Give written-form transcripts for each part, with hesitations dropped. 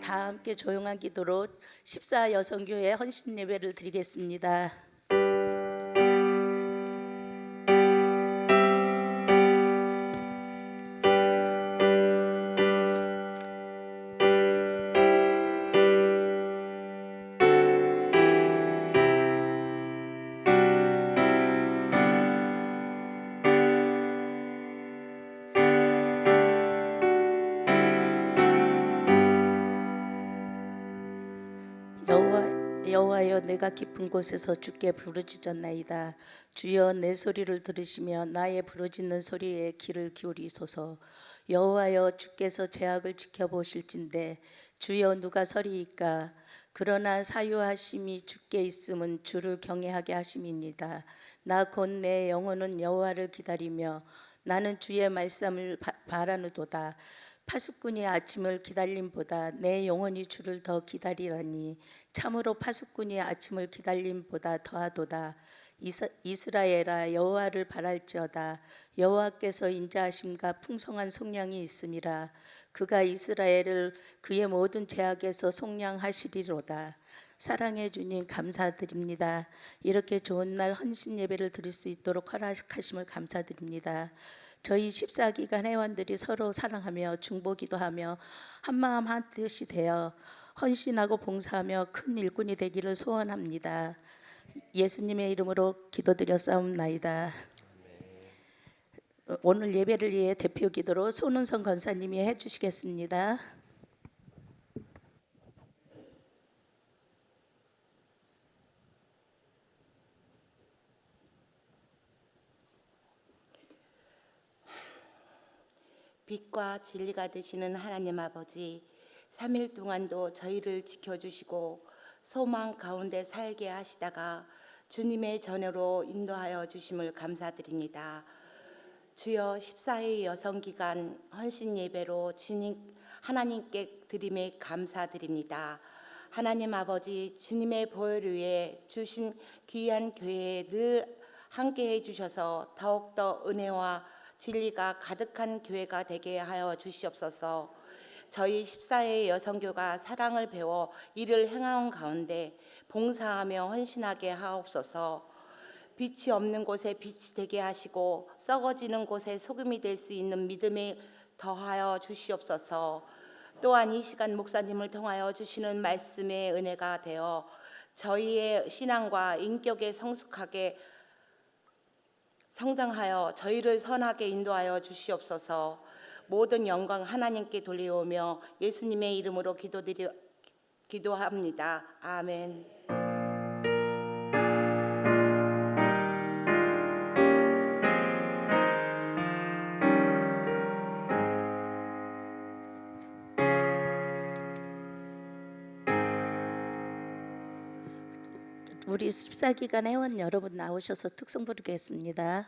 다 함께 조용한 기도로 14 여성교회 헌신 예배를 드리겠습니다. 여호와여, 내가 깊은 곳에서 주께 부르짖었나이다. 주여, 내 소리를 들으시며 나의 부르짖는 소리에 귀를 기울이소서. 여호와여, 주께서 죄악을 지켜보실진대 주여, 누가 서리이까? 그러나 사유하심이 주께 있음은 주를 경외하게 하심이니이다. 나 곧 내 영혼은 여호와를 기다리며 나는 주의 말씀을 바라노도다. 파수꾼이 아침을 기다림보다 내 영혼이 주를 더 기다리라니, 참으로 파수꾼이 아침을 기다림보다 더하도다. 이스라엘아, 여호와를 바랄지어다. 여호와께서 인자하심과 풍성한 속량이 있음이라. 그가 이스라엘을 그의 모든 죄악에서 속량하시리로다. 사랑해 주님, 감사드립니다. 이렇게 좋은 날 헌신 예배를 드릴 수 있도록 허락하심을 감사드립니다. 저희 14기간 회원들이 서로 사랑하며 중보기도하며 한마음 한뜻이 되어 헌신하고 봉사하며 큰 일꾼이 되기를 소원합니다. 예수님의 이름으로 기도드렸사옵나이다. 오늘 예배를 위해 대표 기도로 손은성 권사님이 해주시겠습니다. 빛과 진리가 되시는 하나님 아버지, 3일 동안도 저희를 지켜주시고 소망 가운데 살게 하시다가 주님의 전으로 인도하여 주심을 감사드립니다. 주여, 14회 여성기간 헌신 예배로 주님 하나님께 드림에 감사드립니다. 하나님 아버지, 주님의 보혈 위에 주신 귀한 교회에 늘 함께해 주셔서 더욱더 은혜와 진리가 가득한 교회가 되게 하여 주시옵소서. 저희 14회 여성교가 사랑을 배워 이를 행하는 가운데 봉사하며 헌신하게 하옵소서. 빛이 없는 곳에 빛이 되게 하시고 썩어지는 곳에 소금이 될 수 있는 믿음에 더하여 주시옵소서. 또한 이 시간 목사님을 통하여 주시는 말씀의 은혜가 되어 저희의 신앙과 인격에 성숙하게 성장하여 저희를 선하게 인도하여 주시옵소서. 모든 영광 하나님께 돌리오며 예수님의 이름으로 기도합니다. 아멘. 우리 14기간 회원 여러분 나오셔서 특송 부르겠습니다.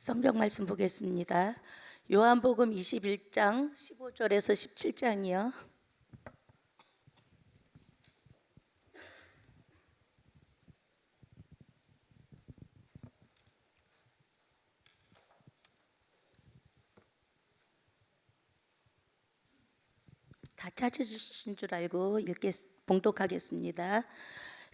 성경 말씀 보겠습니다. 요한복음 21장 15절에서 17장이요. 다 찾으신 줄 알고 봉독하겠습니다.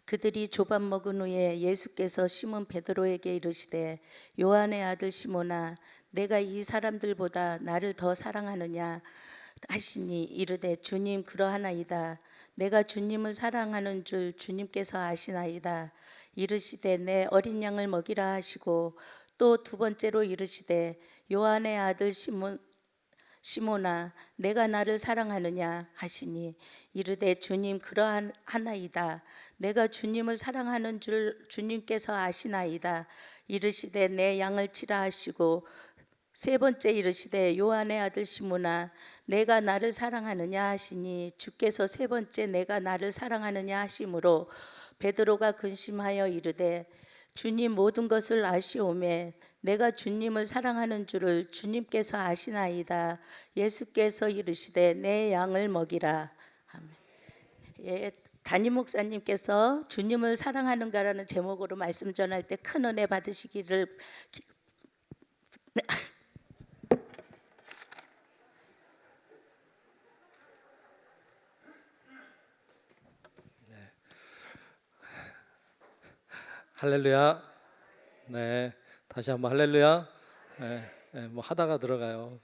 그들이 조밥 먹은 후에 예수께서 시몬 베드로에게 이르시되 요한의 아들 시몬아 내가 이 사람들보다 나를 더 사랑하느냐 하시니 이르되 주님 그러하나이다. 내가 주님을 사랑하는 줄 주님께서 아시나이다. 이르시되 내 어린 양을 먹이라 하시고 또 두 번째로 이르시되 요한의 아들 시몬아 내가 나를 사랑하느냐 하시니 이르되 주님 그러하나이다. 내가 주님을 사랑하는 줄 주님께서 아시나이다. 이르시되 내 양을 치라 하시고 세 번째 이르시되 요한의 아들 시몬아 내가 나를 사랑하느냐 하시니 주께서 세 번째 내가 나를 사랑하느냐 하심으로 베드로가 근심하여 이르되 주님 모든 것을 아시오매 내가 주님을 사랑하는 줄을 주님께서 아시나이다. 예수께서 이르시되 내 양을 먹이라. 아멘. 예, 담임 목사님께서 주님을 사랑하는가라는 제목으로 말씀 전할 때 큰 은혜 받으시기를 할렐루야. 네, 다시 한번 할렐루야. 네, 뭐 하다가 들어가요.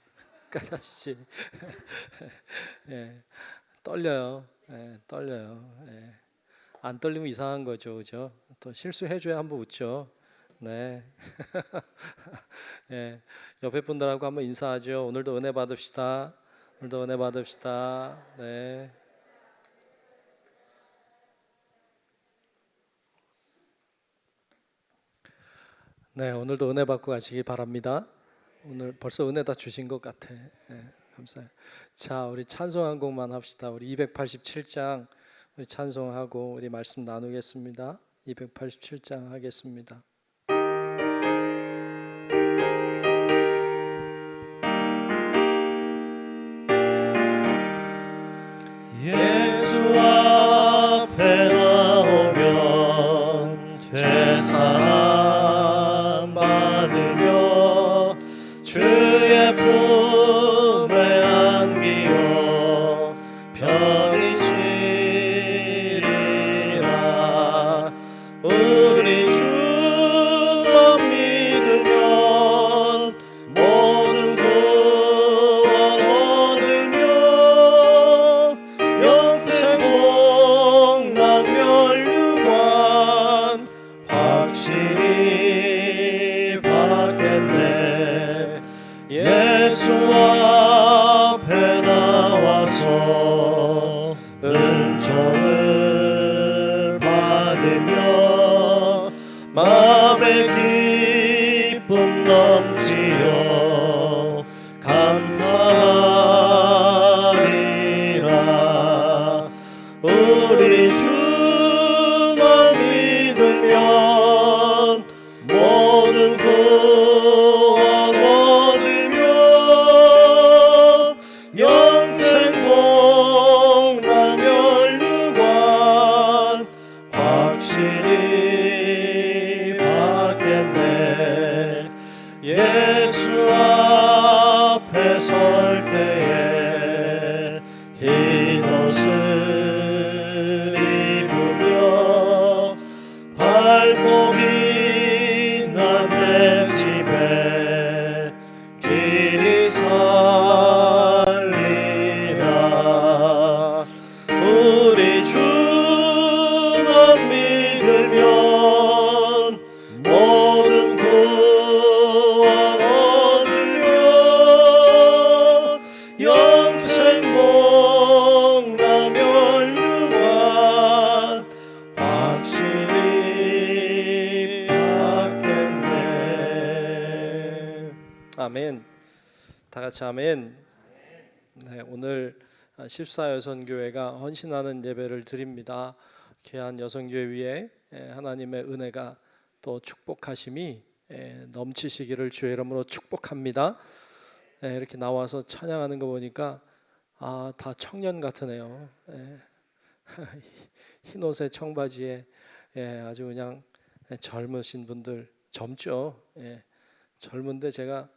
까다시. 예, 떨려요. 떨려요. 안 떨리면 이상한 거죠, 그죠? 또 실수해줘야 한번 웃죠. 네. 예, 옆에 분들하고 한번 인사하죠. 오늘도 은혜 받읍시다. 오늘도 은혜 받읍시다. 네. 네, 오늘도 은혜 받고 가시기 바랍니다. 오늘 벌써 은혜 다 주신 것 같아. 감사해요. 자, 우리 찬송 한 곡만 합시다. 우리 287장 우리 찬송하고 우리 말씀 나누겠습니다. 287장 하겠습니다. 예수 앞에 나오면 죄사함 받으며 주의 품에 안기어 편히 쉬리라. 우리 주만 믿으면 모든 구원 얻으며 영생복락면류관 확실히 받겠네. 예수 앞에 나와서 은총을 받으며 마음의 기쁨 넘치어 감사하리라. 우리 주만 믿으면 모든 구원 얻으며 영생복락면류관 확실히 받겠네. 예수 앞에 설 때에 흰 옷을 입으며 밝고 빛난 내 집에 길이 살리라. 우리 주만 믿으면 모든 구원 얻으며 영생복락면류관 확실히 받겠네. 아멘. 다 같이 아멘. 네, 오늘 14여성교회가 헌신하는 예배를 드립니다. 귀한 여성교회 위에 하나님의 은혜가 또 축복하심이 넘치시기를 주의 이름으로 축복합니다. 이렇게 나와서 찬양하는 거 보니까 다 청년 같으네요. 흰 옷에 청바지에 아주 그냥 젊으신 분들 젊죠. 젊은데 제가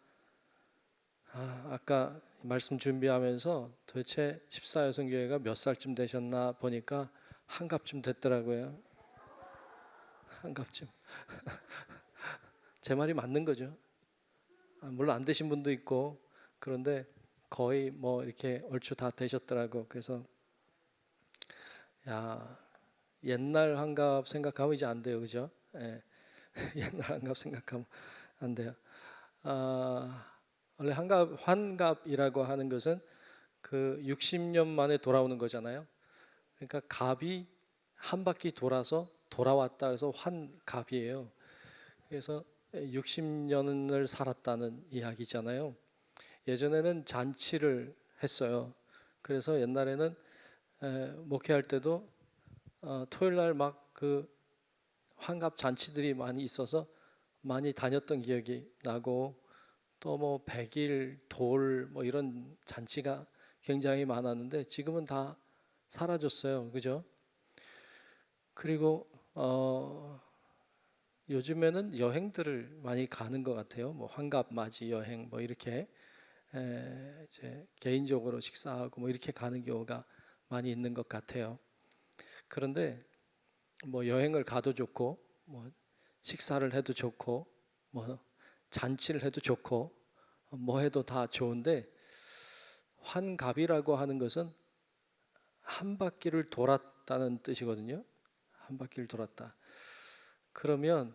아까 말씀 준비하면서 도대체 14여성교회가 몇 살쯤 되셨나 보니까 한갑쯤 됐더라고요. 한갑쯤. 제 말이 맞는 거죠. 물론 안 되신 분도 있고 그런데 거의 뭐 이렇게 얼추 다 되셨더라고. 그래서 야, 옛날 한갑 생각하면 이제 안 돼요, 그죠? 옛날 한갑 생각하면 안 돼요. 원래 환갑이라고 하는 것은 그 60년 만에 돌아오는 거잖아요. 그러니까 갑이 한 바퀴 돌아서 돌아왔다 해서 환갑이에요. 그래서 60년을 살았다는 이야기잖아요. 예전에는 잔치를 했어요. 그래서 옛날에는 목회할 때도 토요일 날 막 그 환갑 잔치들이 많이 있어서 많이 다녔던 기억이 나고 또 뭐 100일 돌 뭐 이런 잔치가 굉장히 많았는데 지금은 다 사라졌어요. 그죠? 그리고 요즘에는 여행들을 많이 가는 것 같아요. 뭐 환갑 맞이 여행 뭐 이렇게 이제 개인적으로 식사하고 뭐 이렇게 가는 경우가 많이 있는 것 같아요. 그런데 뭐 여행을 가도 좋고 뭐 식사를 해도 좋고 뭐 잔치를 해도 좋고 뭐 해도 다 좋은데 환갑이라고 하는 것은 한 바퀴를 돌았다는 뜻이거든요. 한 바퀴를 돌았다. 그러면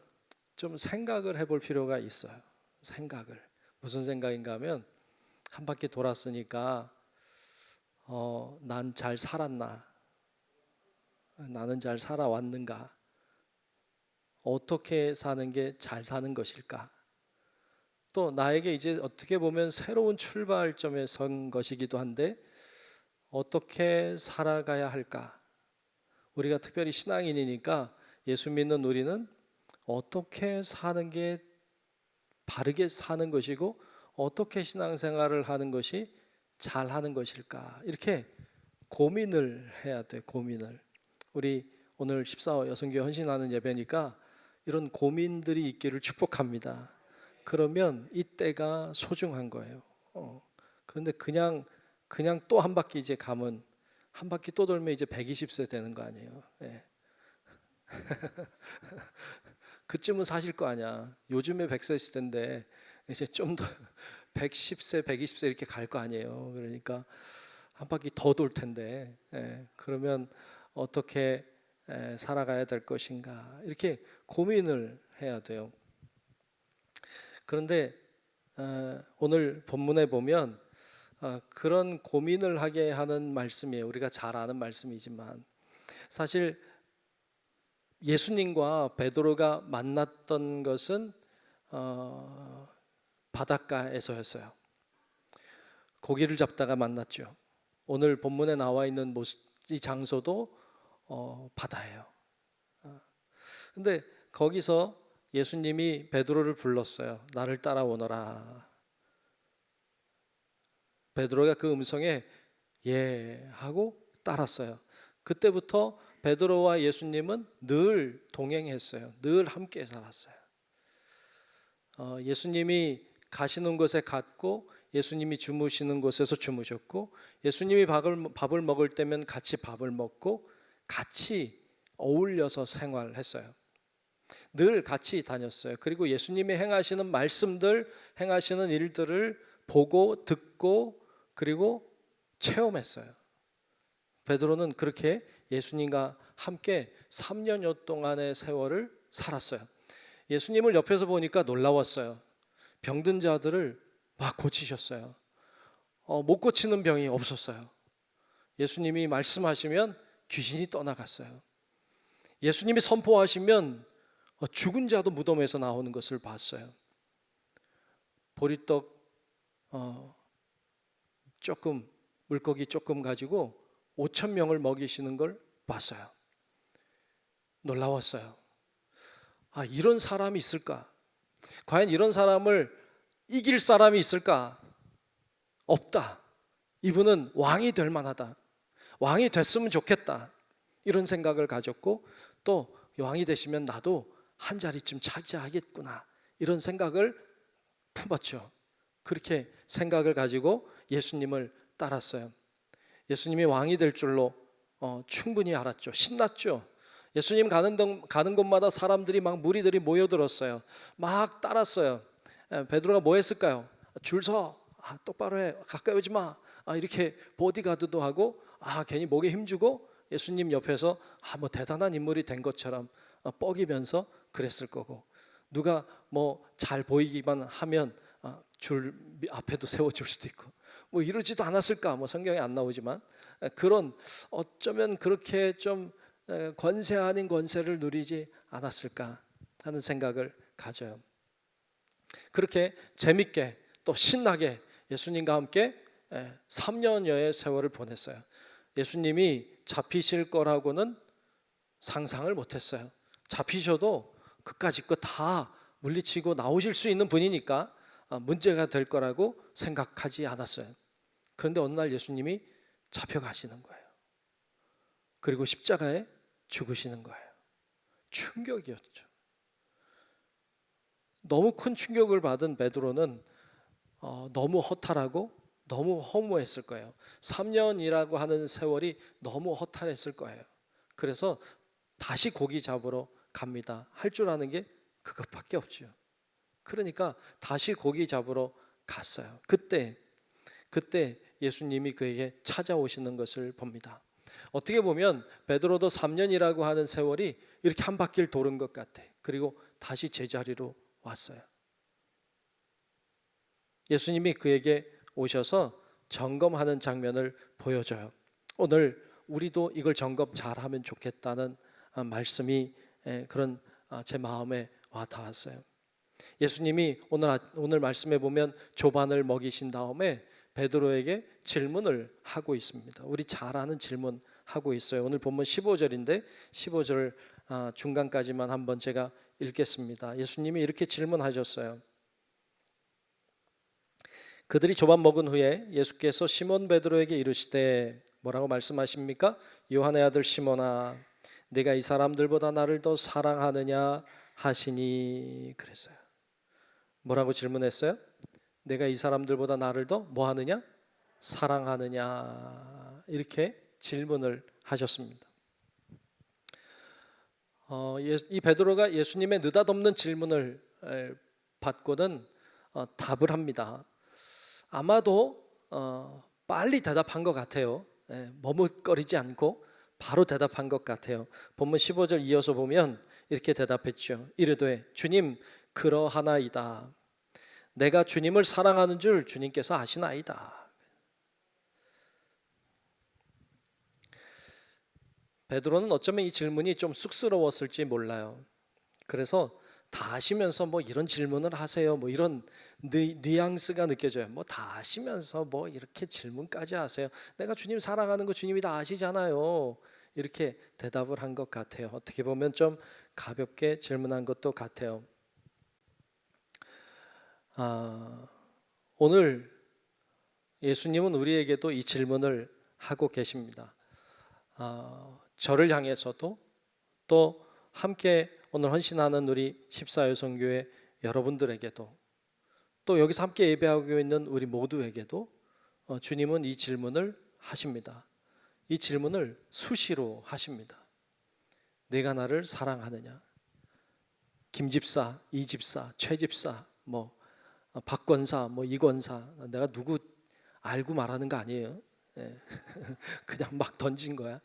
좀 생각을 해볼 필요가 있어요. 생각을. 무슨 생각인가 하면 한 바퀴 돌았으니까 난 잘 살았나? 나는 잘 살아왔는가? 어떻게 사는 게 잘 사는 것일까? 또 나에게 이제 어떻게 보면 새로운 출발점에 선 것이기도 한데 어떻게 살아가야 할까? 우리가 특별히 신앙인이니까 예수 믿는 우리는 어떻게 사는 게 바르게 사는 것이고 어떻게 신앙생활을 하는 것이 잘 하는 것일까? 이렇게 고민을 해야 돼. 고민을. 우리 오늘 14호 여성교회 헌신하는 예배니까 이런 고민들이 있기를 축복합니다. 그러면 이때가 소중한 거예요. 그런데 그냥 또 한 바퀴 이제 가면 한 바퀴 또 돌면 이제 120세 되는 거 아니에요. 그쯤은 사실 거 아니야. 요즘에 100세 시대인데 이제 좀 더 110세, 120세 이렇게 갈 거 아니에요. 그러니까 한 바퀴 더 돌 텐데 그러면 어떻게 살아가야 될 것인가 이렇게 고민을 해야 돼요. 그런데 오늘 본문에 보면 그런 고민을 하게 하는 말씀이에요. 우리가 잘 아는 말씀이지만 사실 예수님과 베드로가 만났던 것은 바닷가에서였어요. 고기를 잡다가 만났죠. 오늘 본문에 나와 있는 이 장소도 바다예요. 근데 거기서 예수님이 베드로를 불렀어요. 나를 따라오너라. 베드로가 그 음성에 예 하고 따랐어요. 그때부터 베드로와 예수님은 늘 동행했어요. 늘 함께 살았어요. 예수님이 가시는 곳에 갔고 예수님이 주무시는 곳에서 주무셨고 예수님이 밥을 먹을 때면 같이 밥을 먹고 같이 어울려서 생활했어요. 늘 같이 다녔어요. 그리고 예수님이 행하시는 말씀들, 행하시는 일들을 보고 듣고 그리고 체험했어요. 베드로는 그렇게 예수님과 함께 3년여 동안의 세월을 살았어요. 예수님을 옆에서 보니까 놀라웠어요. 병든 자들을 막 고치셨어요. 못 고치는 병이 없었어요. 예수님이 말씀하시면 귀신이 떠나갔어요. 예수님이 선포하시면 죽은 자도 무덤에서 나오는 것을 봤어요. 보리떡 조금 물고기 조금 가지고 5천 명을 먹이시는 걸 봤어요. 놀라웠어요. 이런 사람이 있을까? 과연 이런 사람을 이길 사람이 있을까? 없다. 이분은 왕이 될 만하다. 왕이 됐으면 좋겠다. 이런 생각을 가졌고 또 왕이 되시면 나도 한 자리쯤 차지하겠구나. 이런 생각을 품었죠. 그렇게 생각을 가지고 예수님을 따랐어요. 예수님이 왕이 될 줄로 충분히 알았죠. 신났죠. 예수님 가는 곳마다 사람들이 막 무리들이 모여들었어요. 막 따랐어요. 베드로가 뭐 했을까요? 줄 서. 똑바로 해. 가까이 오지 마. 이렇게 보디가드도 하고 괜히 목에 힘주고 예수님 옆에서 뭐 대단한 인물이 된 것처럼 뻐기면서 그랬을 거고 누가 뭐 잘 보이기만 하면 줄 앞에도 세워줄 수도 있고 뭐 이러지도 않았을까? 뭐 성경에 안 나오지만 그런 어쩌면 그렇게 좀 권세 아닌 권세를 누리지 않았을까 하는 생각을 가져요. 그렇게 재밌게 또 신나게 예수님과 함께 3년여의 세월을 보냈어요. 예수님이 잡히실 거라고는 상상을 못했어요. 잡히셔도 그까짓 거 다 물리치고 나오실 수 있는 분이니까 문제가 될 거라고 생각하지 않았어요. 그런데 어느 날 예수님이 잡혀가시는 거예요. 그리고 십자가에 죽으시는 거예요. 충격이었죠. 너무 큰 충격을 받은 베드로는 너무 허탈하고 너무 허무했을 거예요. 3년이라고 하는 세월이 너무 허탈했을 거예요. 그래서 다시 고기 잡으러 갑니다. 할 줄 아는 게 그것밖에 없죠. 그러니까 다시 고기 잡으러 갔어요. 그때 예수님이 그에게 찾아오시는 것을 봅니다. 어떻게 보면 베드로도 3년이라고 하는 세월이 이렇게 한 바퀴를 도는 것 같아. 그리고 다시 제자리로 왔어요. 예수님이 그에게 오셔서 점검하는 장면을 보여줘요. 오늘 우리도 이걸 점검 잘하면 좋겠다는 말씀이 그런 제 마음에 와 닿았어요. 예수님이 오늘 말씀에 보면 조반을 먹이신 다음에 베드로에게 질문을 하고 있습니다. 우리 잘 아는 질문 하고 있어요. 오늘 본문 15절인데 15절 중간까지만 한번 제가 읽겠습니다. 예수님이 이렇게 질문하셨어요. 그들이 조반 먹은 후에 예수께서 시몬 베드로에게 이르시되 뭐라고 말씀하십니까? 요한의 아들 시몬아 네가 이 사람들보다 나를 더 사랑하느냐 하시니 그랬어요. 뭐라고 질문했어요? 내가 이 사람들보다 나를 더 뭐하느냐? 사랑하느냐 이렇게 질문을 하셨습니다. 이 베드로가 예수님의 느닷없는 질문을 받고는 답을 합니다. 아마도 빨리 대답한 것 같아요. 머뭇거리지 않고 바로 대답한 것 같아요. 본문 15절 이어서 보면 이렇게 대답했죠. 이르되 주님 그러하나이다. 내가 주님을 사랑하는 줄 주님께서 아시나이다. 베드로는 어쩌면 이 질문이 좀 쑥스러웠을지 몰라요. 그래서 다 아시면서 뭐 이런 질문을 하세요. 뭐 이런 뉘앙스가 느껴져요. 뭐 다 아시면서 뭐 이렇게 질문까지 하세요. 내가 주님 사랑하는 거 주님이 다 아시잖아요. 이렇게 대답을 한 것 같아요. 어떻게 보면 좀 가볍게 질문한 것도 같아요. 오늘 예수님은 우리에게도 이 질문을 하고 계십니다. 저를 향해서도 또 함께 오늘 헌신하는 우리 14여성교회 여러분들에게도 또 여기서 함께 예배하고 있는 우리 모두에게도 주님은 이 질문을 하십니다. 이 질문을 수시로 하십니다. 내가 나를 사랑하느냐? 김집사, 이집사, 최집사, 뭐 박권사, 뭐 이권사 내가 누구 알고 말하는 거 아니에요. 그냥 막 던진 거야.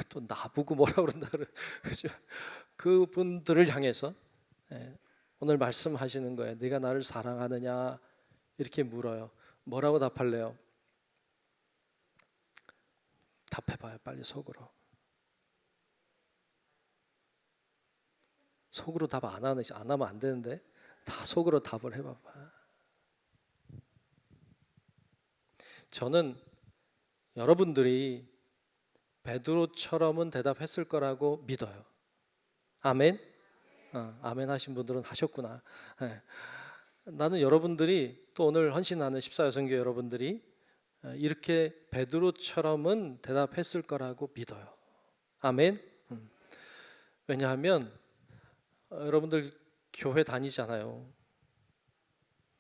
또 나보고 뭐라 그런다 그러죠. 그분들을 향해서 오늘 말씀하시는 거예요. 네가 나를 사랑하느냐 이렇게 물어요. 뭐라고 답할래요? 답해봐요. 빨리 속으로. 속으로 답 안 하면 안 되는데 다 속으로 답을 해봐봐. 저는 여러분들이 베드로처럼은 대답했을 거라고 믿어요. 아멘. 아멘 하신 분들은 하셨구나. 예. 나는 여러분들이 또 오늘 헌신하는 14여성교 여러분들이 이렇게 베드로처럼은 대답했을 거라고 믿어요. 아멘. 왜냐하면 여러분들 교회 다니잖아요.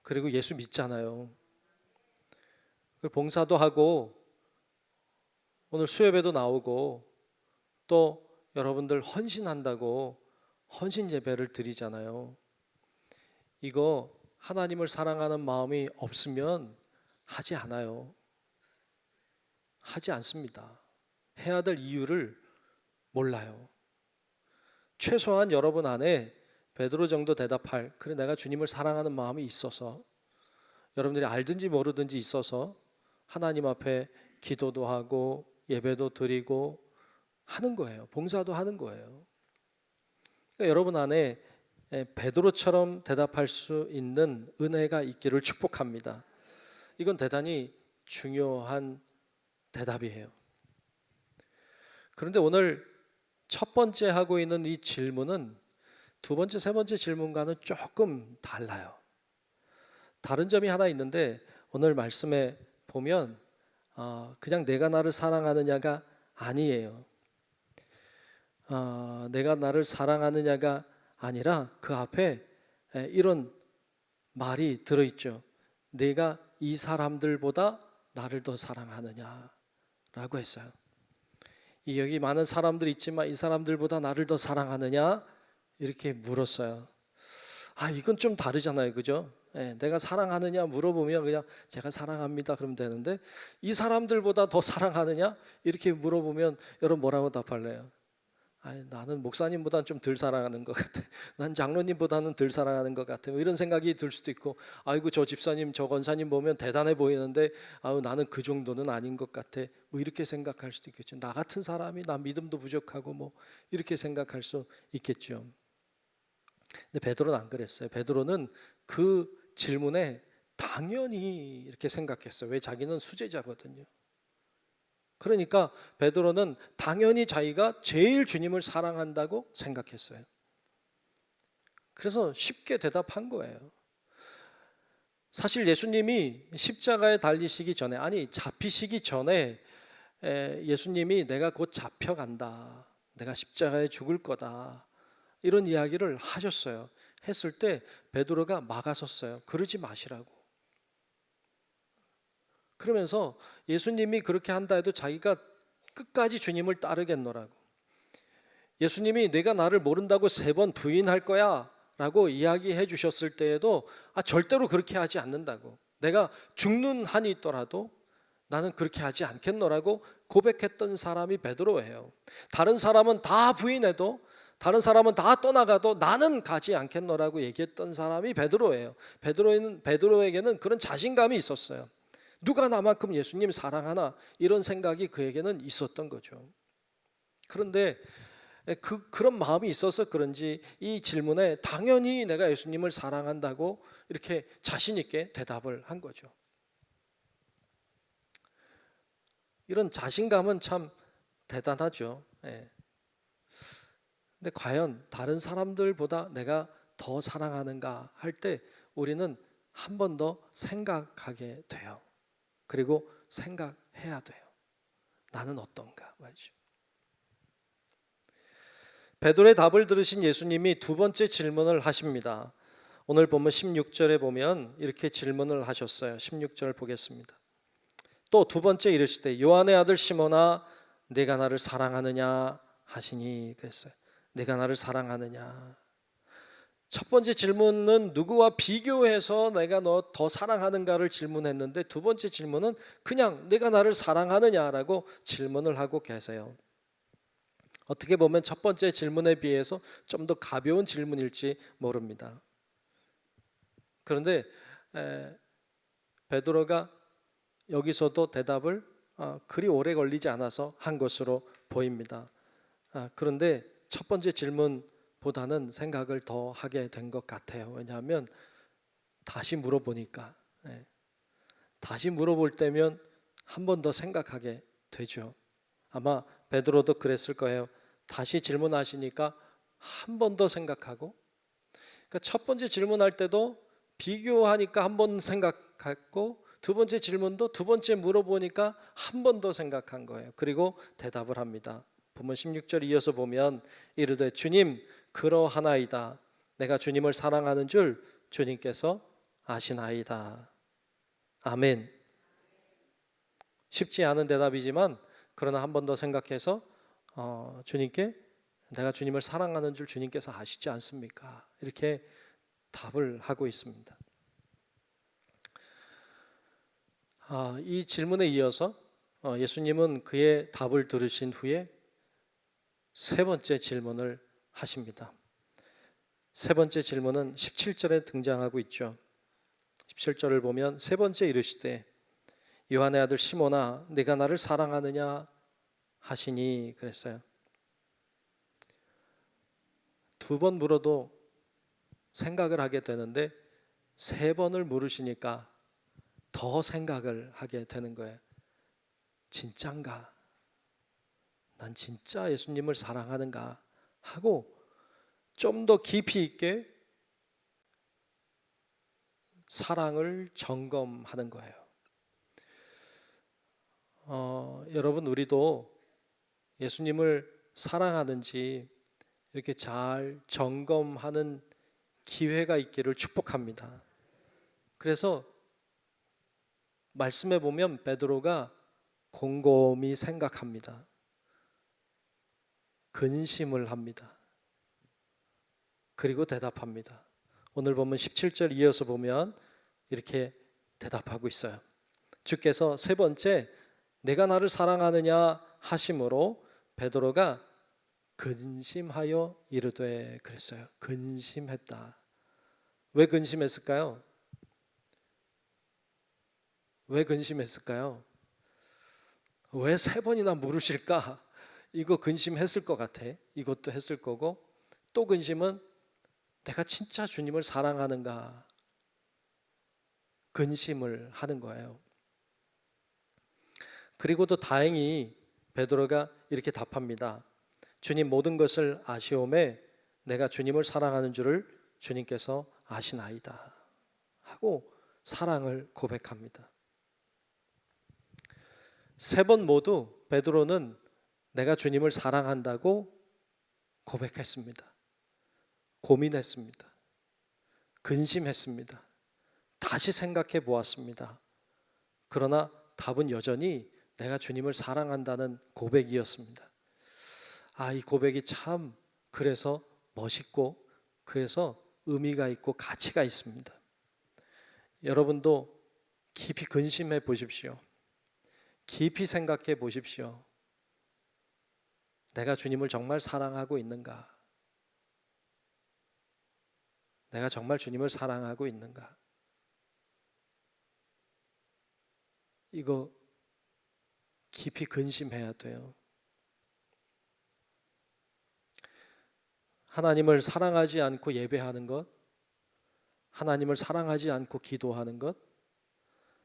그리고 예수 믿잖아요. 그리고 봉사도 하고 오늘 수협에도 나오고 또 여러분들 헌신한다고 헌신 예배를 드리잖아요. 이거 하나님을 사랑하는 마음이 없으면 하지 않아요. 하지 않습니다. 해야 될 이유를 몰라요. 최소한 여러분 안에 베드로 정도 대답할, 그래 내가 주님을 사랑하는 마음이 있어서, 여러분들이 알든지 모르든지 있어서 하나님 앞에 기도도 하고 예배도 드리고 하는 거예요. 봉사도 하는 거예요. 그러니까 여러분 안에 베드로처럼 대답할 수 있는 은혜가 있기를 축복합니다. 이건 대단히 중요한 대답이에요. 그런데 오늘 첫 번째 하고 있는 이 질문은 두 번째, 세 번째 질문과는 조금 달라요. 다른 점이 하나 있는데 오늘 말씀에 보면 그냥 내가 나를 사랑하느냐가 아니에요. 내가 나를 사랑하느냐가 아니라 그 앞에 이런 말이 들어있죠. 내가 이 사람들보다 나를 더 사랑하느냐라고 했어요. 여기 많은 사람들이 있지만 이 사람들보다 나를 더 사랑하느냐 이렇게 물었어요. 이건 좀 다르잖아요, 그죠? 내가 사랑하느냐 물어보면 그냥 제가 사랑합니다 그러면 되는데 이 사람들보다 더 사랑하느냐 이렇게 물어보면 여러분 뭐라고 답할래요? 나는 목사님보다는 좀 덜 사랑하는 것 같아. 난 장로님보다는 덜 사랑하는 것 같아. 이런 생각이 들 수도 있고, 아이고 저 집사님, 저 권사님 보면 대단해 보이는데, 나는 그 정도는 아닌 것 같아. 이렇게 생각할 수도 있겠죠. 나 같은 사람이 나 믿음도 부족하고 이렇게 생각할 수 있겠죠. 근데 베드로는 안 그랬어요. 베드로는 그 질문에 당연히 이렇게 생각했어요. 왜? 자기는 수제자거든요. 그러니까 베드로는 당연히 자기가 제일 주님을 사랑한다고 생각했어요. 그래서 쉽게 대답한 거예요. 사실 예수님이 십자가에 달리시기 전에, 잡히시기 전에 예수님이 내가 곧 잡혀간다, 내가 십자가에 죽을 거다, 이런 이야기를 하셨어요. 했을 때 베드로가 막아섰어요. 그러지 마시라고. 그러면서 예수님이 그렇게 한다 해도 자기가 끝까지 주님을 따르겠노라고. 예수님이 내가 나를 모른다고 3번 부인할 거야 라고 이야기해 주셨을 때에도 절대로 그렇게 하지 않는다고. 내가 죽는 한이 있더라도 나는 그렇게 하지 않겠노라고 고백했던 사람이 베드로예요. 다른 사람은 다 부인해도, 다른 사람은 다 떠나가도 나는 가지 않겠노라고 얘기했던 사람이 베드로예요. 베드로에게는 그런 자신감이 있었어요. 누가 나만큼 예수님 사랑하나, 이런 생각이 그에게는 있었던 거죠. 그런데 그런 마음이 있어서 그런지 이 질문에 당연히 내가 예수님을 사랑한다고 이렇게 자신 있게 대답을 한 거죠. 이런 자신감은 참 대단하죠. 근데 과연 다른 사람들보다 내가 더 사랑하는가 할 때 우리는 한 번 더 생각하게 돼요. 그리고 생각해야 돼요. 나는 어떤가 말이죠. 베드로의 답을 들으신 예수님이 두 번째 질문을 하십니다. 오늘 보면 16절에 보면 이렇게 질문을 하셨어요. 16절 보겠습니다. 또 두 번째 이르시되 요한의 아들 시몬아 내가 나를 사랑하느냐 하시니, 그랬어요. 내가 나를 사랑하느냐. 첫 번째 질문은 누구와 비교해서 내가 너 더 사랑하는가를 질문했는데, 두 번째 질문은 그냥 내가 나를 사랑하느냐라고 질문을 하고 계세요. 어떻게 보면 첫 번째 질문에 비해서 좀 더 가벼운 질문일지 모릅니다. 그런데 베드로가 여기서도 대답을 그리 오래 걸리지 않아서 한 것으로 보입니다. 그런데 첫 번째 질문보다는 생각을 더 하게 된 것 같아요. 왜냐하면 다시 물어보니까, 다시 물어볼 때면 한 번 더 생각하게 되죠. 아마 베드로도 그랬을 거예요. 다시 질문하시니까 한 번 더 생각하고 그러니까 첫 번째 질문할 때도 비교하니까 한 번 생각했고, 두 번째 질문도 두 번째 물어보니까 한 번 더 생각한 거예요. 그리고 대답을 합니다. 본문 16절 이어서 보면 이르되 주님 그러하나이다. 내가 주님을 사랑하는 줄 주님께서 아시나이다. 아멘. 쉽지 않은 대답이지만 그러나 한 번 더 생각해서 주님께 내가 주님을 사랑하는 줄 주님께서 아시지 않습니까? 이렇게 답을 하고 있습니다. 이 질문에 이어서 예수님은 그의 답을 들으신 후에 세 번째 질문을 하십니다. 세 번째 질문은 17절에 등장하고 있죠. 17절을 보면 세 번째 이르시되 요한의 아들 시몬아 네가 나를 사랑하느냐 하시니 그랬어요. 두 번 물어도 생각을 하게 되는데 세 번을 물으시니까 더 생각을 하게 되는 거예요. 진짠가? 난 진짜 예수님을 사랑하는가? 하고 좀 더 깊이 있게 사랑을 점검하는 거예요. 여러분 우리도 예수님을 사랑하는지 이렇게 잘 점검하는 기회가 있기를 축복합니다. 그래서 말씀해 보면 베드로가 곰곰이 생각합니다. 근심을 합니다. 그리고 대답합니다. 오늘 보면 17절 이어서 보면 이렇게 대답하고 있어요. 주께서 세 번째 내가 나를 사랑하느냐 하심으로 베드로가 근심하여 이르되 그랬어요. 근심했다. 왜 근심했을까요? 왜 근심했을까요? 왜 세 번이나 물으실까? 이거 근심했을 것 같아. 이것도 했을 거고 또 근심은 내가 진짜 주님을 사랑하는가? 근심을 하는 거예요. 그리고도 다행히 베드로가 이렇게 답합니다. 주님 모든 것을 아시오매 내가 주님을 사랑하는 줄을 주님께서 아시나이다 하고 사랑을 고백합니다. 세 번 모두 베드로는 내가 주님을 사랑한다고 고백했습니다. 고민했습니다. 근심했습니다. 다시 생각해 보았습니다. 그러나 답은 여전히 내가 주님을 사랑한다는 고백이었습니다. 이 고백이 참 그래서 멋있고 그래서 의미가 있고 가치가 있습니다. 여러분도 깊이 근심해 보십시오. 깊이 생각해 보십시오. 내가 주님을 정말 사랑하고 있는가? 내가 정말 주님을 사랑하고 있는가? 이거 깊이 근심해야 돼요. 하나님을 사랑하지 않고 예배하는 것, 하나님을 사랑하지 않고 기도하는 것,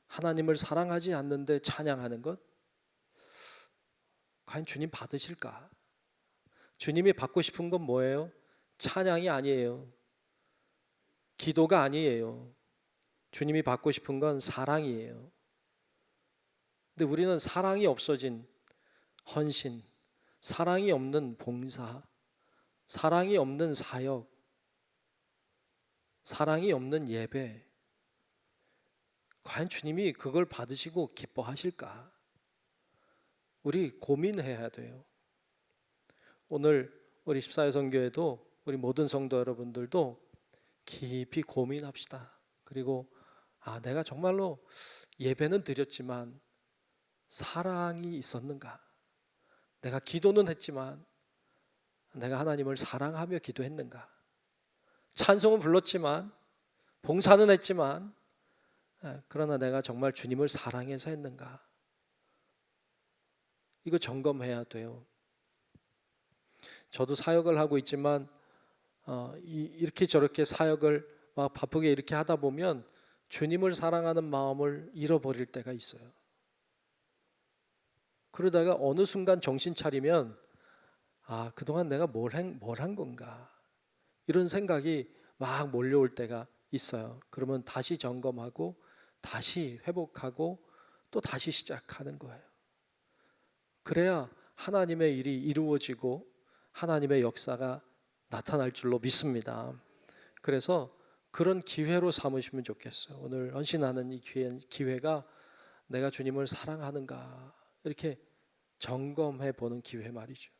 하나님을 사랑하지 않는데 찬양하는 것, 과연 주님 받으실까? 주님이 받고 싶은 건 뭐예요? 찬양이 아니에요. 기도가 아니에요. 주님이 받고 싶은 건 사랑이에요. 근데 우리는 사랑이 없어진 헌신, 사랑이 없는 봉사, 사랑이 없는 사역, 사랑이 없는 예배, 과연 주님이 그걸 받으시고 기뻐하실까? 우리 고민해야 돼요. 오늘 우리 14회 선교회도 우리 모든 성도 여러분들도 깊이 고민합시다. 그리고 내가 정말로 예배는 드렸지만 사랑이 있었는가? 내가 기도는 했지만 내가 하나님을 사랑하며 기도했는가? 찬송은 불렀지만 봉사는 했지만 그러나 내가 정말 주님을 사랑해서 했는가? 이거 점검해야 돼요. 저도 사역을 하고 있지만 이렇게 저렇게 사역을 막 바쁘게 이렇게 하다 보면 주님을 사랑하는 마음을 잃어버릴 때가 있어요. 그러다가 어느 순간 정신 차리면 그동안 내가 뭘 한 건가? 이런 생각이 막 몰려올 때가 있어요. 그러면 다시 점검하고 다시 회복하고 또 다시 시작하는 거예요. 그래야 하나님의 일이 이루어지고 하나님의 역사가 나타날 줄로 믿습니다. 그래서 그런 기회로 삼으시면 좋겠어요. 오늘 헌신하는 이 기회가 내가 주님을 사랑하는가 이렇게 점검해 보는 기회 말이죠.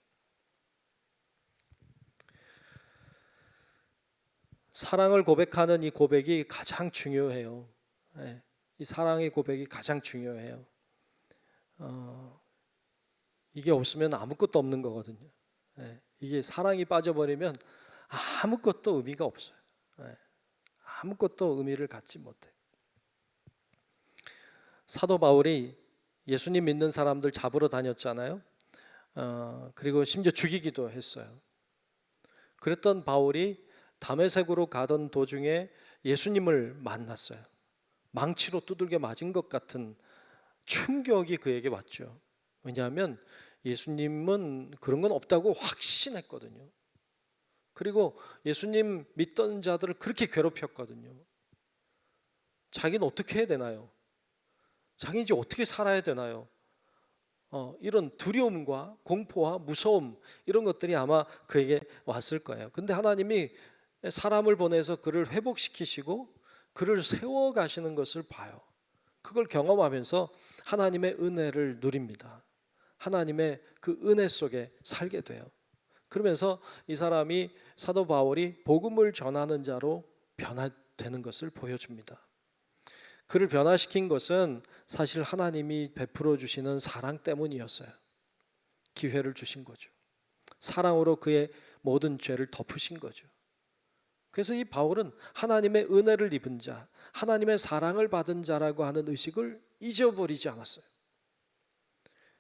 사랑을 고백하는 이 고백이 가장 중요해요. 예, 이 사랑의 고백이 가장 중요해요. 이게 없으면 아무것도 없는 거거든요. 예, 이게 사랑이 빠져버리면 아무것도 의미가 없어요. 예, 아무것도 의미를 갖지 못해. 사도 바울이 예수님 믿는 사람들 잡으러 다녔잖아요. 그리고 심지어 죽이기도 했어요. 그랬던 바울이 다메섹으로 가던 도중에 예수님을 만났어요. 망치로 두들겨 맞은 것 같은 충격이 그에게 왔죠. 왜냐하면 예수님은 그런 건 없다고 확신했거든요. 그리고 예수님 믿던 자들을 그렇게 괴롭혔거든요. 자기는 어떻게 해야 되나요? 자기는 이제 어떻게 살아야 되나요? 이런 두려움과 공포와 무서움 이런 것들이 아마 그에게 왔을 거예요. 근데 하나님이 사람을 보내서 그를 회복시키시고 그를 세워가시는 것을 봐요. 그걸 경험하면서 하나님의 은혜를 누립니다. 하나님의 그 은혜 속에 살게 돼요. 그러면서 이 사람이 사도 바울이 복음을 전하는 자로 변화되는 것을 보여줍니다. 그를 변화시킨 것은 사실 하나님이 베풀어 주시는 사랑 때문이었어요. 기회를 주신 거죠. 사랑으로 그의 모든 죄를 덮으신 거죠. 그래서 이 바울은 하나님의 은혜를 입은 자, 하나님의 사랑을 받은 자라고 하는 의식을 잊어버리지 않았어요.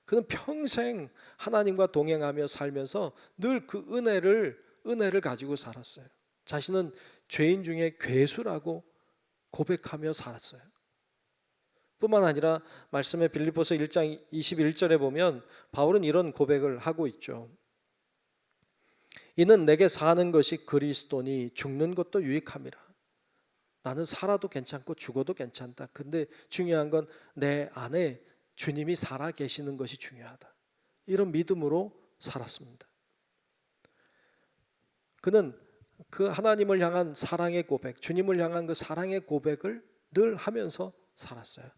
그는 평생 하나님과 동행하며 살면서 늘 그 은혜를 가지고 살았어요. 자신은 죄인 중에 괴수라고 고백하며 살았어요. 뿐만 아니라 말씀의 빌립보서 1장 21절에 보면 바울은 이런 고백을 하고 있죠. 이는 내게 사는 것이 그리스도니 죽는 것도 유익함이라. 나는 살아도 괜찮고 죽어도 괜찮다. 근데 중요한 건 내 안에 주님이 살아 계시는 것이 중요하다. 이런 믿음으로 살았습니다. 그는 그 하나님을 향한 사랑의 고백, 주님을 향한 그 사랑의 고백을 늘 하면서 살았어요.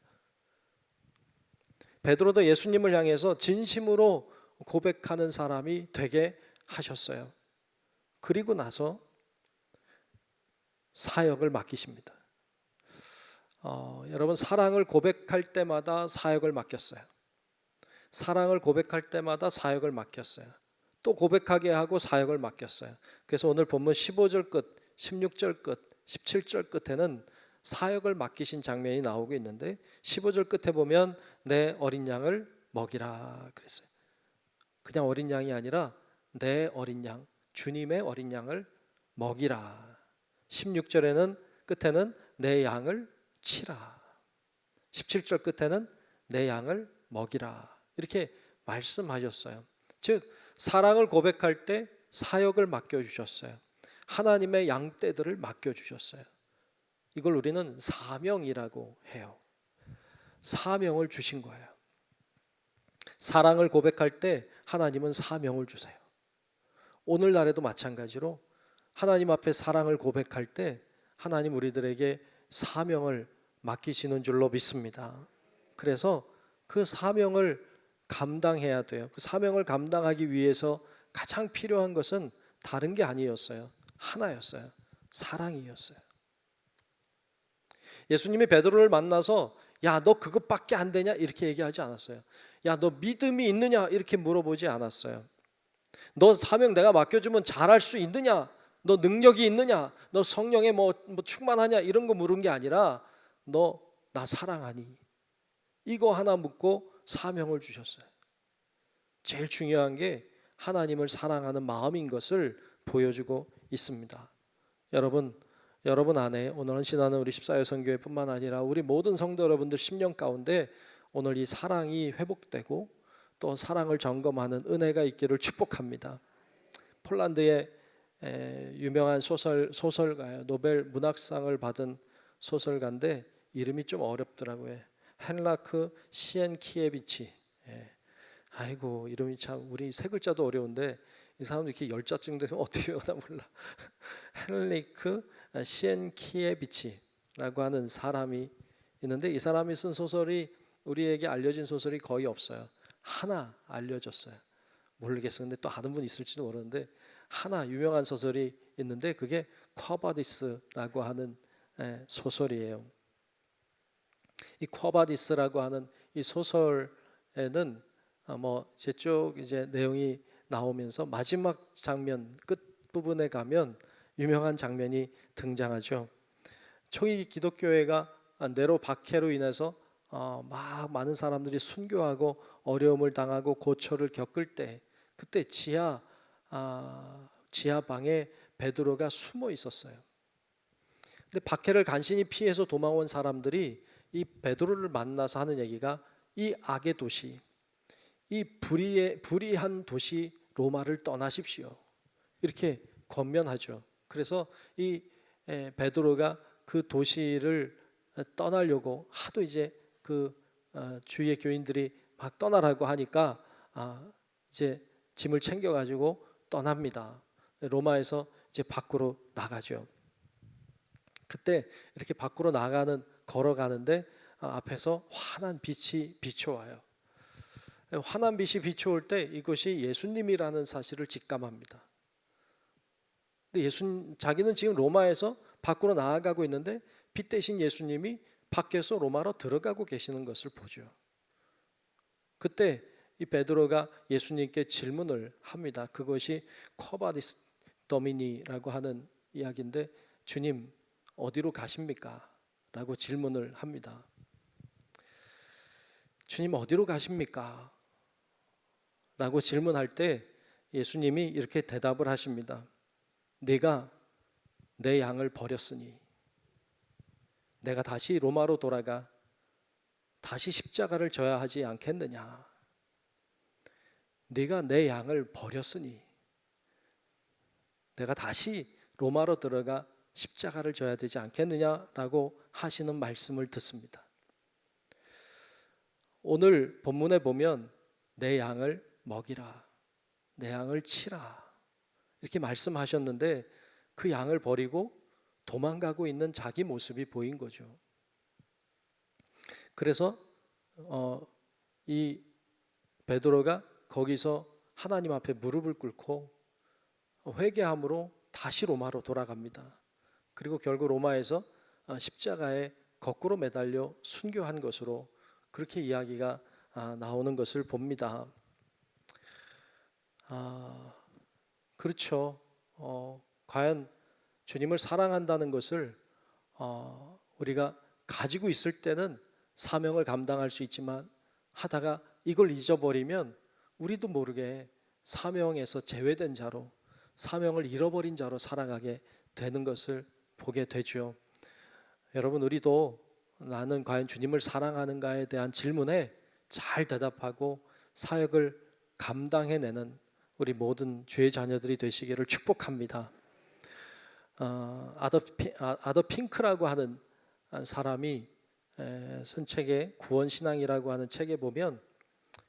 베드로도 예수님을 향해서 진심으로 고백하는 사람이 되게 하셨어요. 그리고 나서 사역을 맡기십니다. 여러분 사랑을 고백할 때마다 사역을 맡겼어요. 사랑을 고백할 때마다 사역을 맡겼어요. 또 고백하게 하고 사역을 맡겼어요. 그래서 오늘 본문 15절 끝, 16절 끝, 17절 끝에는 사역을 맡기신 장면이 나오고 있는데 15절 끝에 보면 내 어린 양을 먹이라 그랬어요. 그냥 어린 양이 아니라 내 어린 양, 주님의 어린 양을 먹이라. 16절에는 끝에는 내 양을 치라. 17절 끝에는 내 양을 먹이라. 이렇게 말씀하셨어요. 즉 사랑을 고백할 때 사역을 맡겨주셨어요. 하나님의 양떼들을 맡겨주셨어요. 이걸 우리는 사명이라고 해요. 사명을 주신 거예요. 사랑을 고백할 때 하나님은 사명을 주세요. 오늘날에도 마찬가지로 하나님 앞에 사랑을 고백할 때 하나님 우리들에게 사명을 맡기시는 줄로 믿습니다. 그래서 그 사명을 감당해야 돼요. 그 사명을 감당하기 위해서 가장 필요한 것은 다른 게 아니었어요. 하나였어요. 사랑이었어요. 예수님이 베드로를 만나서 야, 너 그것밖에 안 되냐? 이렇게 얘기하지 않았어요. 야, 너 믿음이 있느냐? 이렇게 물어보지 않았어요. 너 사명 내가 맡겨주면 잘할 수 있느냐? 너 능력이 있느냐? 너 성령에 뭐 충만하냐? 이런 거 물은 게 아니라 너 나 사랑하니? 이거 하나 묻고 사명을 주셨어요. 제일 중요한 게 하나님을 사랑하는 마음인 것을 보여주고 있습니다. 여러분 안에 오늘 헌신하는 우리 14여 선교회뿐만 아니라 우리 모든 성도 여러분들 심령 가운데 오늘 이 사랑이 회복되고 또 사랑을 점검하는 은혜가 있기를 축복합니다. 폴란드의 유명한 소설가예요. 노벨 문학상을 받은 소설가인데 이름이 좀 어렵더라고요. 헨라크 시엔키에비치. 아이고 이름이 참 우리 세 글자도 어려운데 이 사람도 이렇게 열자증 되면 어떻게 외우나 몰라. 헨리크 시엔키에비치라고 하는 사람이 있는데 이 사람이 쓴 소설이 우리에게 알려진 소설이 거의 없어요. 하나 알려졌어요. 모르겠어요. 근데 또 아는 분 있을지도 모르는데 하나 유명한 소설이 있는데 그게 쿼바디스라고 하는 소설이에요. 이 쿼바디스라고 하는 이 소설에는 뭐 제쪽 이제 내용이 나오면서 마지막 장면 끝 부분에 가면 유명한 장면이 등장하죠. 초기 기독교회가 네로 박해로 인해서 막 많은 사람들이 순교하고 어려움을 당하고 고초를 겪을 때 그때 지하방에 베드로가 숨어 있었어요. 근데 박해를 간신히 피해서 도망온 사람들이 이 베드로를 만나서 하는 얘기가 이 악의 도시, 이 불의한 도시 로마를 떠나십시오. 이렇게 권면하죠. 그래서 이 베드로가 그 도시를 떠나려고 하도 이제 그 주위의 교인들이 막 떠나라고 하니까 이제 짐을 챙겨가지고 떠납니다. 로마에서 이제 밖으로 나가죠. 그때 이렇게 밖으로 걸어가는데 앞에서 환한 빛이 비춰와요. 환한 빛이 비춰올 때 이것이 예수님이라는 사실을 직감합니다. 근데 자기는 지금 로마에서 밖으로 나아가고 있는데 빛 대신 예수님이 밖에서 로마로 들어가고 계시는 것을 보죠. 그때 이 베드로가 예수님께 질문을 합니다. 그것이 쿼바디스 도미니라고 하는 이야기인데 주님 어디로 가십니까? 라고 질문을 합니다. 주님 어디로 가십니까? 라고 질문할 때 예수님이 이렇게 대답을 하십니다. 네가 내 양을 버렸으니 내가 다시 로마로 돌아가 다시 십자가를 져야 하지 않겠느냐. 네가 내 양을 버렸으니 내가 다시 로마로 들어가 십자가를 져야 되지 않겠느냐라고 하시는 말씀을 듣습니다. 오늘 본문에 보면 내 양을 먹이라, 내 양을 치라 이렇게 말씀하셨는데 그 양을 버리고 도망가고 있는 자기 모습이 보인 거죠. 그래서 이 베드로가 거기서 하나님 앞에 무릎을 꿇고 회개함으로 다시 로마로 돌아갑니다. 그리고 결국 로마에서 십자가에 거꾸로 매달려 순교한 것으로 그렇게 이야기가 나오는 것을 봅니다. 그렇죠. 과연 주님을 사랑한다는 것을 우리가 가지고 있을 때는 사명을 감당할 수 있지만 하다가 이걸 잊어버리면 우리도 모르게 사명에서 제외된 자로 사명을 잃어버린 자로 살아가게 되는 것을 보게 되죠. 여러분 우리도 나는 과연 주님을 사랑하는가에 대한 질문에 잘 대답하고 사역을 감당해내는 우리 모든 주의 자녀들이 되시기를 축복합니다. 아더 핑크라고 하는 사람이 쓴 책에 구원신앙이라고 하는 책에 보면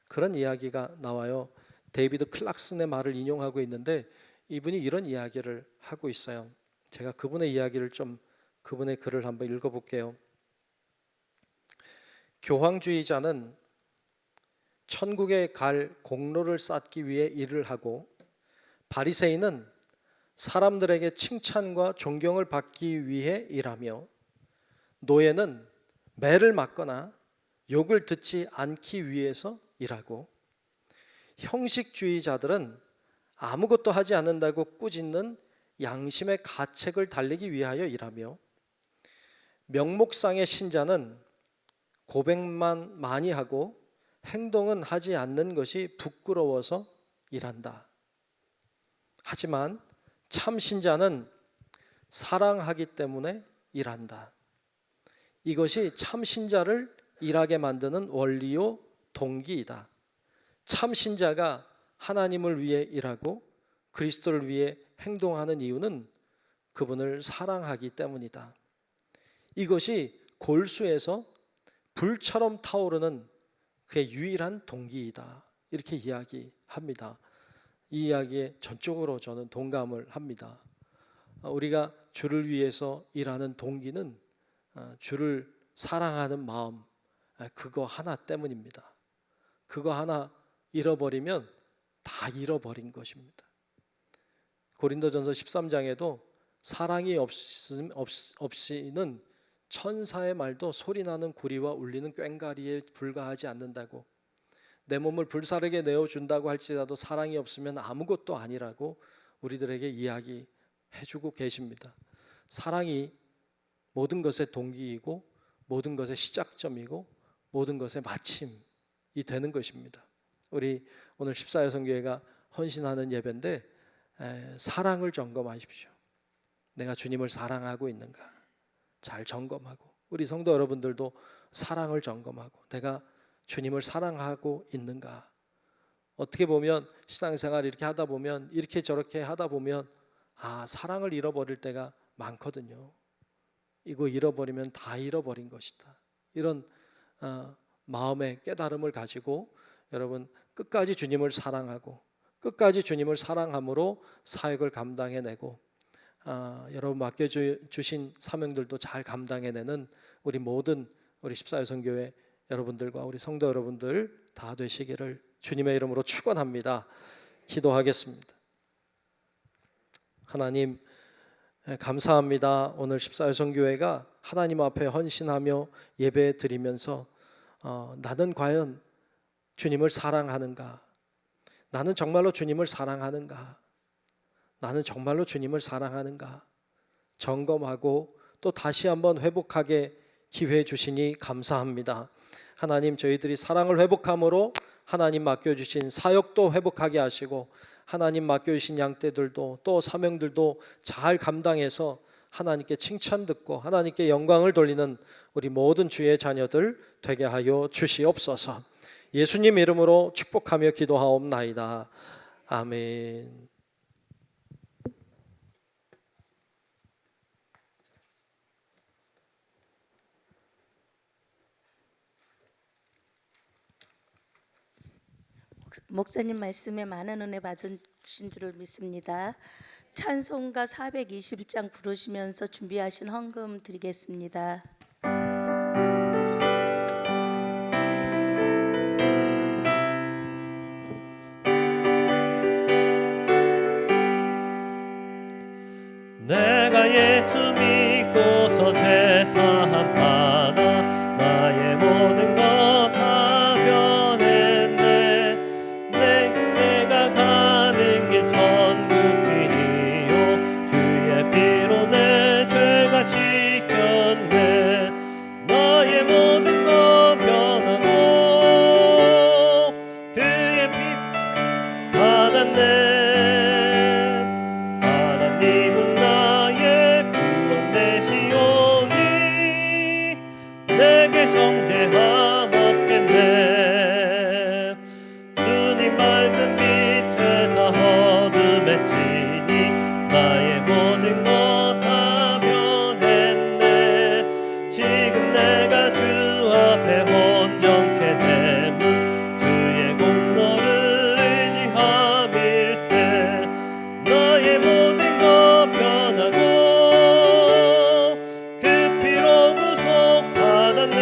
그런 이야기가 나와요. 데이비드 클락슨의 말을 인용하고 있는데 이분이 이런 이야기를 하고 있어요. 제가 그분의 그분의 글을 한번 읽어볼게요. 교황주의자는 천국에 갈 공로를 쌓기 위해 일을 하고 바리새인은 사람들에게 칭찬과 존경을 받기 위해 일하며 노예는 매를 맞거나 욕을 듣지 않기 위해서 일하고 형식주의자들은 아무것도 하지 않는다고 꾸짖는 양심의 가책을 달래기 위하여 일하며 명목상의 신자는 고백만 많이 하고 행동은 하지 않는 것이 부끄러워서 일한다. 하지만 참 신자는 사랑하기 때문에 일한다. 이것이 참 신자를 일하게 만드는 원리요 동기이다. 참 신자가 하나님을 위해 일하고 그리스도를 위해 행동하는 이유는 그분을 사랑하기 때문이다. 이것이 골수에서 불처럼 타오르는 그의 유일한 동기이다. 이렇게 이야기합니다. 이 이야기에 전적으로 저는 동감을 합니다. 우리가 주를 위해서 일하는 동기는 주를 사랑하는 마음, 그거 하나 때문입니다. 그거 하나 잃어버리면 다 잃어버린 것입니다. 고린도전서 13장에도 사랑이 없이는 천사의 말도 소리나는 구리와 울리는 꽹과리에 불과하지 않는다고, 내 몸을 불사르게 내어준다고 할지라도 사랑이 없으면 아무것도 아니라고 우리들에게 이야기해주고 계십니다. 사랑이 모든 것의 동기이고 모든 것의 시작점이고 모든 것의 마침이 되는 것입니다. 우리 오늘 14여성교회가 헌신하는 예배인데 사랑을 점검하십시오. 내가 주님을 사랑하고 있는가 잘 점검하고, 우리 성도 여러분들도 사랑을 점검하고 내가 주님을 사랑하고 있는가. 어떻게 보면 신앙생활 이렇게 하다 보면 이렇게 저렇게 하다 보면 사랑을 잃어버릴 때가 많거든요. 이거 잃어버리면 다 잃어버린 것이다. 이런 마음의 깨달음을 가지고 여러분 끝까지 주님을 사랑하고 끝까지 주님을 사랑함으로 사역을 감당해내고 여러분 맡겨주신 사명들도 잘 감당해내는 우리 모든 우리 14여성교회 여러분들과 우리 성도 여러분들 다 되시기를 주님의 이름으로 축원합니다. 기도하겠습니다. 하나님 감사합니다. 오늘 14여성교회가 하나님 앞에 헌신하며 예배 드리면서 나는 과연 주님을 사랑하는가? 나는 정말로 주님을 사랑하는가? 나는 정말로 주님을 사랑하는가? 점검하고 또 다시 한번 회복하게 기회 주시니 감사합니다. 하나님, 저희들이 사랑을 회복함으로 하나님 맡겨주신 사역도 회복하게 하시고 하나님 맡겨주신 양떼들도 또 사명들도 잘 감당해서 하나님께 칭찬 듣고 하나님께 영광을 돌리는 우리 모든 주의 자녀들 되게 하여 주시옵소서. 예수님 이름으로 축복하며 기도하옵나이다. 아멘. 목사님 말씀에 많은 은혜 받으신 줄을 믿습니다. 찬송가 420장 부르시면서 준비하신 헌금 드리겠습니다. 내가 예수 믿고서 죄사함 받아 나의 모든 것 다 변했네. 내가 가는 길 천국길이요 주의 피로 내 죄가 씻겼네. 나의 모든 것 변하고 그의 피 받았네. 하나님은 나의 구원 되시오니 내게 정죄함 없겠네. 주님 맑은 빛에서 어둠에 지니 나의 모든 것 다 변했네. 지금 내가 주 앞에 온전케 되면 주의 공로를 의지함일세. 나의 모든 것 변하고 그 피로 구속받았네.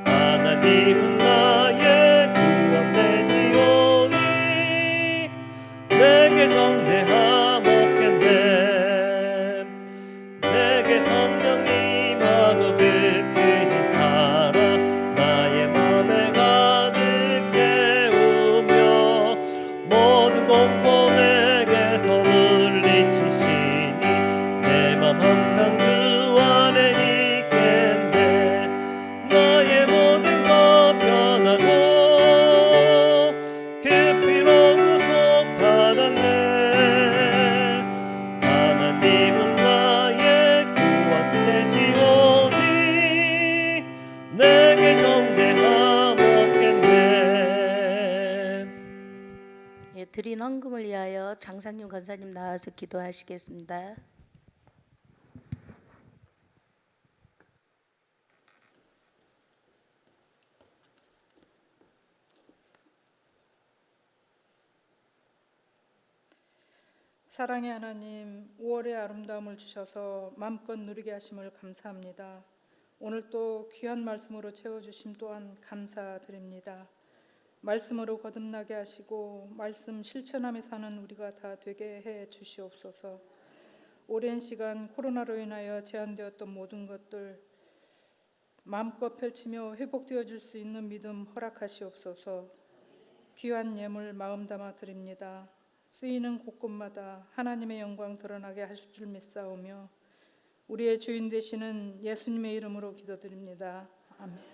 하나님은 나의 구원 되시오니 내게 정죄함 없겠네. 내게 성령 임하고 듣으신 사랑 나의 맘에 가득 깨우며 모든 공포 내게서 물리치시니 내 맘 항상 주 안에 있겠네. 나의 모든 것 변하고 그 피로 구속받았네. 하나님은 나의 구원 되시오니 드린 헌금을 위하여 장상님 권사님 나와서 기도하시겠습니다. 사랑의 하나님, 5월의 아름다움을 주셔서 마음껏 누리게 하심을 감사합니다. 오늘 또 귀한 말씀으로 채워주심 또한 감사드립니다. 말씀으로 거듭나게 하시고 말씀 실천하며 사는 우리가 다 되게 해 주시옵소서. 오랜 시간 코로나로 인하여 제한되었던 모든 것들 마음껏 펼치며 회복되어질 수 있는 믿음 허락하시옵소서. 귀한 예물 마음 담아 드립니다. 쓰이는 곳곳마다 하나님의 영광 드러나게 하실 줄 믿사오며 우리의 주인 되시는 예수님의 이름으로 기도드립니다. 아멘.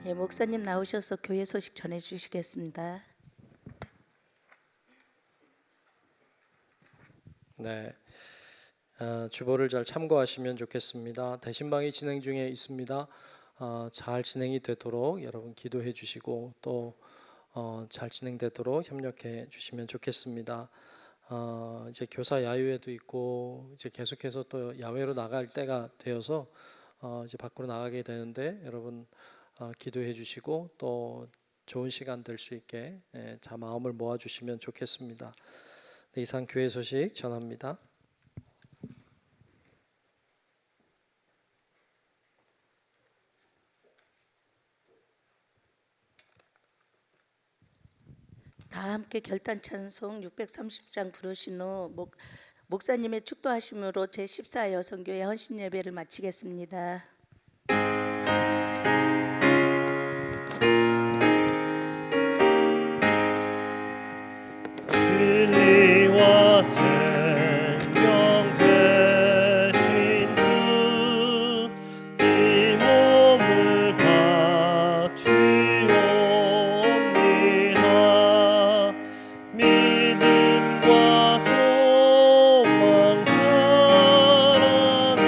예, 목사님 나오셔서 교회 소식 전해 주시겠습니다. 네, 주보를 잘 참고하시면 좋겠습니다. 대신방이 진행 중에 있습니다. 잘 진행이 되도록 여러분 기도해 주시고 또 잘 진행되도록 협력해 주시면 좋겠습니다. 이제 교사 야유회도 있고 이제 계속해서 또 야외로 나갈 때가 되어서 이제 밖으로 나가게 되는데 여러분 기도해 주시고 또 좋은 시간 될 수 있게 자 마음을 모아 주시면 좋겠습니다. 네, 이상 교회 소식 전합니다. 다 함께 결단 찬송 630장 부르신 후 목사님의 축도하심으로 제14 여성교회 헌신 예배를 마치겠습니다. 진리와 생명 되신 주, 이 몸을 바치옵니다. 믿음과 소망 사랑에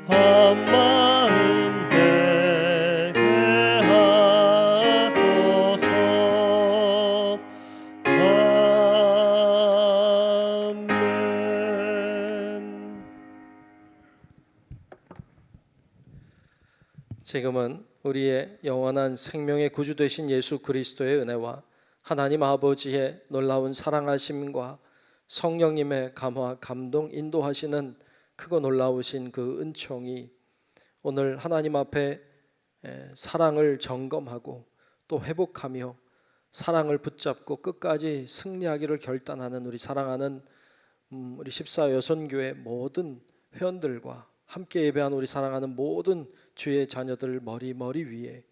한 마음 되게 하소서. 아멘. 지금은 우리의 영원한 생명의 구주 되신 예수 그리스도의 은혜와 하나님 아버지의 놀라운 사랑하심과 성령님의 감화 감동 인도하시는 크고 놀라우신 그 은총이 오늘 하나님 앞에 사랑을 점검하고 또 회복하며 사랑을 붙잡고 끝까지 승리하기를 결단하는 우리 사랑하는 우리 14 여선교회 모든 회원들과 함께 예배한 우리 사랑하는 모든 주의 자녀들 머리 위에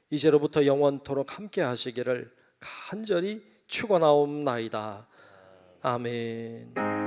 이제로부터 영원토록 함께 하시기를 간절히 축원하옵나이다. 아멘.